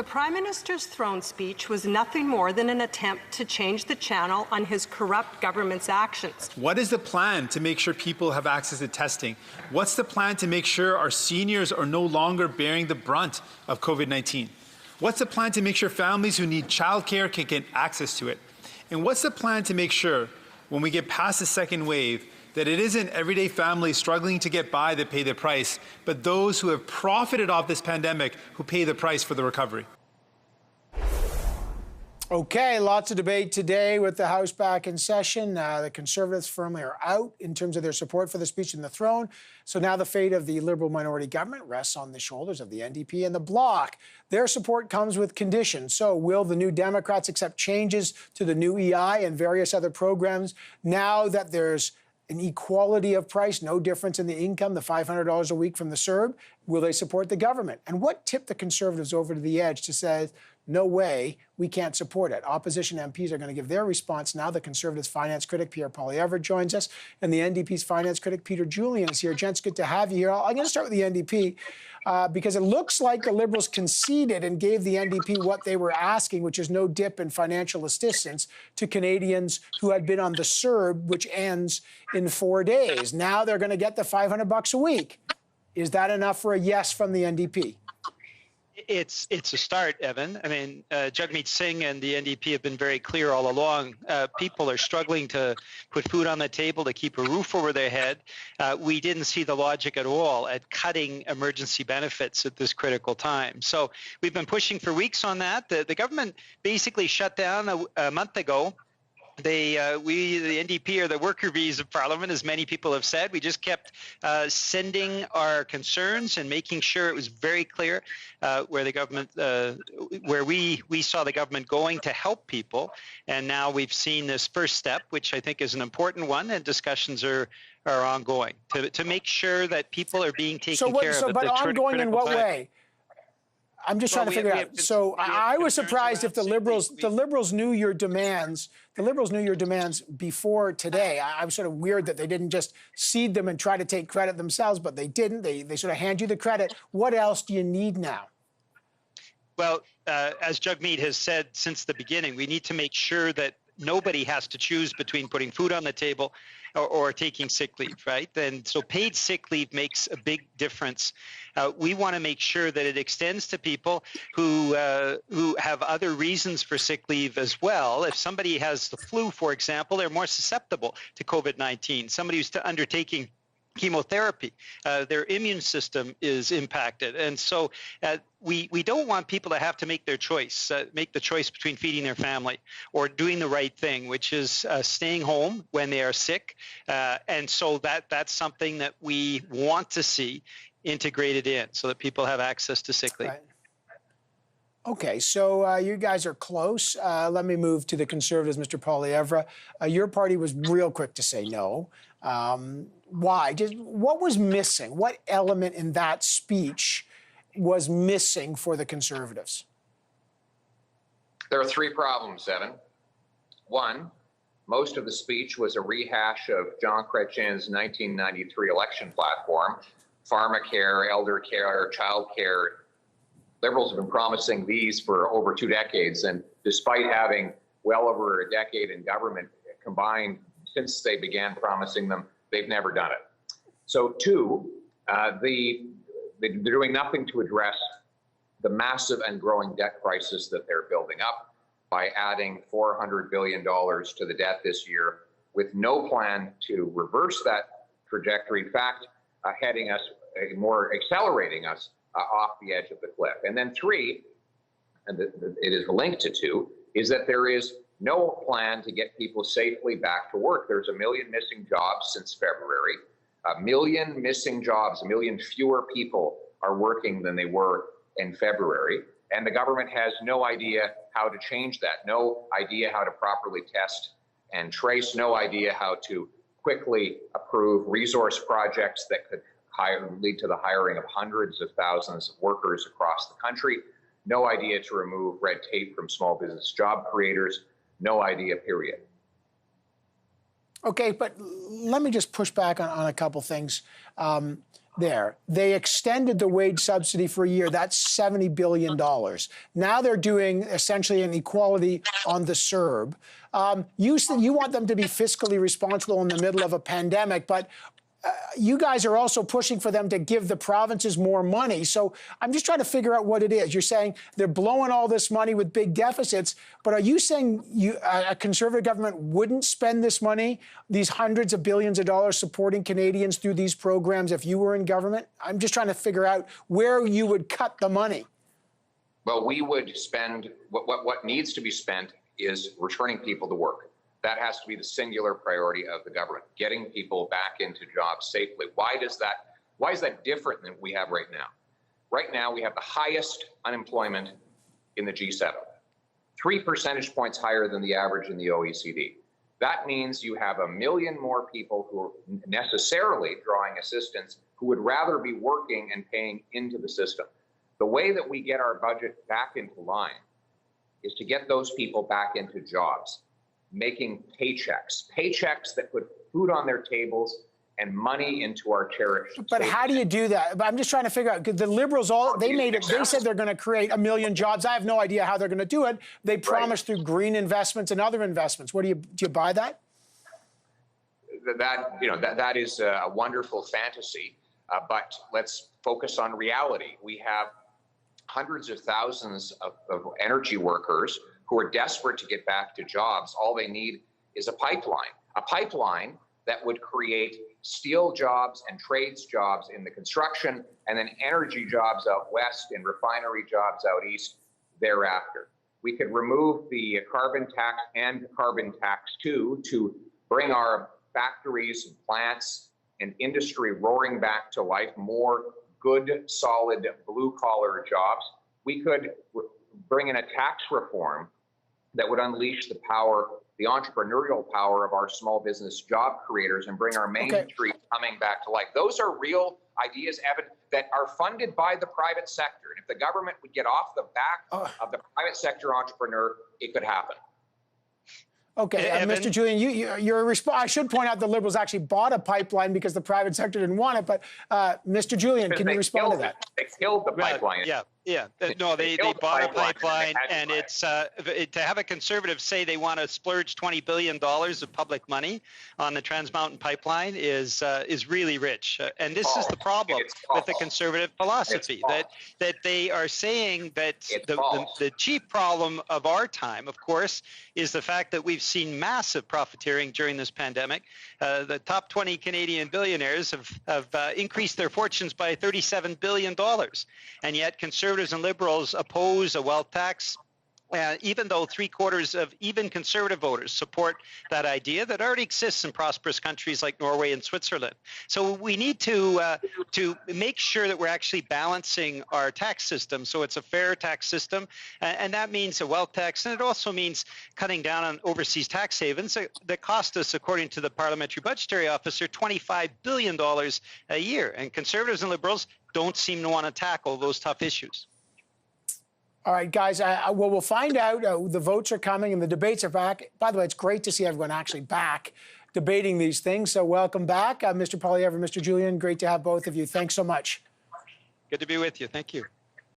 The Prime Minister's throne speech was nothing more than an attempt to change the channel on his corrupt government's actions. What is the plan to make sure people have access to testing? What's the plan to make sure our seniors are no longer bearing the brunt of COVID-19? What's the plan to make sure families who need childcare can get access to it? And what's the plan to make sure, when we get past the second wave, that it isn't everyday families struggling to get by that pay the price, but those who have profited off this pandemic who pay the price for the recovery? Okay, lots of debate today with the House back in session. The Conservatives firmly are out in terms of their support for the speech in the throne. So now the fate of the Liberal minority government rests on the shoulders of the NDP and the Bloc. Their support comes with conditions. So will the New Democrats accept changes to the new EI and various other programs now that there's an equality of price, no difference in the income, the $500 a week from the CERB? Will they support the government? And what tipped the Conservatives over to the edge to say, no way, we can't support it? Opposition MPs are going to give their response now. The Conservatives' finance critic, Pierre, joins us, and the NDP's finance critic, Julian, is here. Gents, good to have you here. I'm going to start with the NDP because it looks like the Liberals conceded and gave the NDP what they were asking, which is no dip in financial assistance to Canadians who had been on the CERB, which ends in 4 days. Now they're going to get the $500 a week. Is that enough for a yes from the NDP? It's a start, Evan. I mean, Jagmeet Singh and the NDP have been very clear all along. People are struggling to put food on the table, to keep a roof over their head. We didn't see the logic at all at cutting emergency benefits at this critical time. So we've been pushing for weeks on that. The government basically shut down a month ago. The NDP, are the worker bees of Parliament, as many people have said. We just kept sending our concerns and making sure it was very clear where the government, where we saw the government going to help people. And now we've seen this first step, which I think is an important one, and discussions are ongoing to make sure that people are being taken care of. But ongoing in what way? I'm just trying to figure out. So I was surprised if the Liberals knew your demands. The Liberals knew your demands before today. I was sort of weird that they didn't just cede them and try to take credit themselves, but they didn't. They sort of hand you the credit. What else do you need now? Well, as Jagmeet has said since the beginning, we need to make sure that nobody has to choose between putting food on the table or taking sick leave, right? And so paid sick leave makes a big difference. We want to make sure that it extends to people who have other reasons for sick leave as well. If somebody has the flu, for example, they're more susceptible to COVID-19. Somebody who's undertaking chemotherapy, their immune system is impacted. And so we don't want people to have to make their choice, make the choice between feeding their family or doing the right thing, which is staying home when they are sick. And so that's something that we want to see integrated in so that people have access to sick leave. Right. Okay, so you guys are close. Let me move to the Conservatives, Mr. Poilievre. Your party was real quick to say no. Why? Just what was missing? What element in that speech was missing for the Conservatives? There are three problems, Evan. One, most of the speech was a rehash of Jean Chrétien's 1993 election platform: pharmacare, elder care, child care. Liberals have been promising these for over 2 decades, and despite having well over a decade in government combined since they began promising them, they've never done it. So two, they're doing nothing to address the massive and growing debt crisis that they're building up by adding $400 billion to the debt this year with no plan to reverse that trajectory. In fact, accelerating us off the edge of the cliff. And then three, and it is linked to two, is that there is no plan to get people safely back to work. There's 1 million missing jobs since February, 1 million missing jobs, 1 million fewer people are working than they were in February. And the government has no idea how to change that, no idea how to properly test and trace, no idea how to quickly approve resource projects that could lead to the hiring of hundreds of thousands of workers across the country, no idea to remove red tape from small business job creators, no idea, period. Okay, but let me just push back on a couple things. there. They extended the wage subsidy for a year. That's $70 billion. Now they're doing essentially an equality on the CERB. You want them to be fiscally responsible in the middle of a pandemic, but you guys are also pushing for them to give the provinces more money. So I'm just trying to figure out what it is. You're saying they're blowing all this money with big deficits, but are you saying a Conservative government wouldn't spend this money, these hundreds of billions of dollars supporting Canadians through these programs if you were in government? I'm just trying to figure out where you would cut the money. Well, we would spend, what needs to be spent is returning people to work. That has to be the singular priority of the government, getting people back into jobs safely. Why is that different than we have right now? Right now, we have the highest unemployment in the G7, 3 percentage points higher than the average in the OECD. That means you have 1 million more people who are necessarily drawing assistance who would rather be working and paying into the system. The way that we get our budget back into line is to get those people back into jobs, making paychecks that put food on their tables and money into our cherished. But how do you do that? I'm just trying to figure out, because the Liberals, they said they're going to create 1 million jobs. I have no idea how they're going to do it. They promised through green investments and other investments. Do you buy that? That is a wonderful fantasy, but let's focus on reality. We have hundreds of thousands of energy workers who are desperate to get back to jobs. All they need is a pipeline that would create steel jobs and trades jobs in the construction, and then energy jobs out west and refinery jobs out east thereafter. We could remove the carbon tax and carbon tax too to bring our factories and plants and industry roaring back to life, more good, solid, blue-collar jobs. We could bring in a tax reform that would unleash the power, the entrepreneurial power of our small business job creators and bring our main street coming back to life. Those are real ideas, Evan, that are funded by the private sector. And if the government would get off the back of the private sector entrepreneur, it could happen. Okay, Mr. Julian, your response. I should point out the Liberals actually bought a pipeline because the private sector didn't want it. But Mr. Julian, can you respond to that? They killed the pipeline. Yeah. No, they bought a pipeline, and it's to have a Conservative say they want to splurge $20 billion of public money on the Trans Mountain pipeline is really rich. And this is the problem with the Conservative philosophy, that they are saying that the chief problem of our time, of course, is the fact that we've seen massive profiteering during this pandemic. The top 20 Canadian billionaires have increased their fortunes by $37 billion, and yet Conservatives and Liberals oppose a wealth tax, even though 3/4 of even Conservative voters support that idea that already exists in prosperous countries like Norway and Switzerland. So we need to make sure that we're actually balancing our tax system so it's a fair tax system, and that means a wealth tax, and it also means cutting down on overseas tax havens that cost us, according to the Parliamentary Budgetary Officer, $25 billion a year. And Conservatives and Liberals don't seem to want to tackle those tough issues. All right, guys, well, we'll find out. The votes are coming and the debates are back. By the way, it's great to see everyone actually back debating these things. So welcome back, Mr. Poilievre, Mr. Julian. Great to have both of you. Thanks so much. Good to be with you. Thank you.